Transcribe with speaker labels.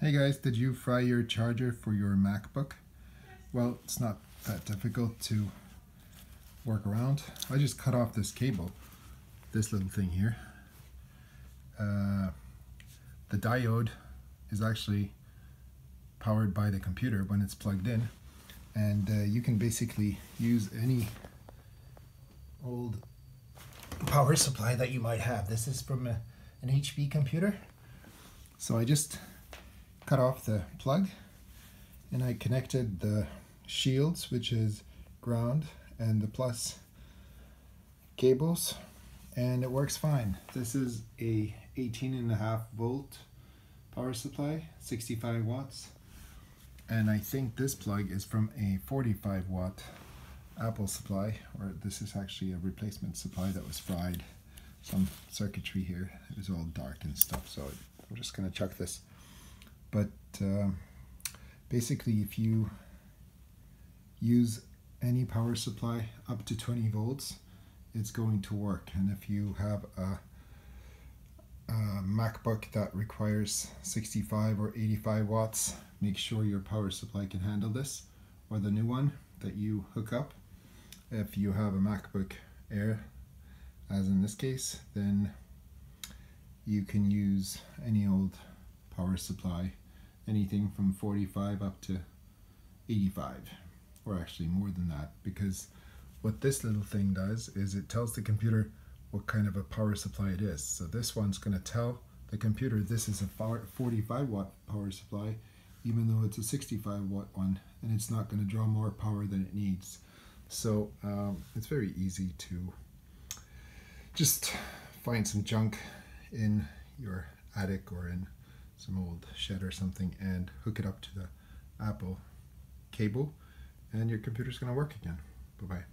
Speaker 1: Hey guys, did you fry your charger for your MacBook? Well, it's not that difficult to work around. I just cut off this cable, this little thing here. The diode is actually powered by the computer when it's plugged in, and you can basically use any old power supply that you might have. This is from an HP computer. So I just cut off the plug and I connected the shields, which is ground, and the plus cables, and it works fine. This is a 18.5 volt power supply, 65 watts, and I think this plug is from a 45 watt Apple supply, or this is actually a replacement supply that was fried. Some circuitry here, it was all dark and stuff, so I'm just going to chuck this. But basically, if you use any power supply up to 20 volts, it's going to work. And if you have a MacBook that requires 65 or 85 watts, make sure your power supply can handle this, or the new one that you hook up. If you have a MacBook Air, as in this case, then you can use any old power supply, anything from 45 up to 85, or actually more than that, because what this little thing does is it tells the computer what kind of a power supply it is. So this one's going to tell the computer this is a 45 watt power supply, even though it's a 65 watt one, and it's not going to draw more power than it needs. So it's very easy to just find some junk in your attic or in some old shed or something and hook it up to the Apple cable, and your computer's going to work again. Bye-bye.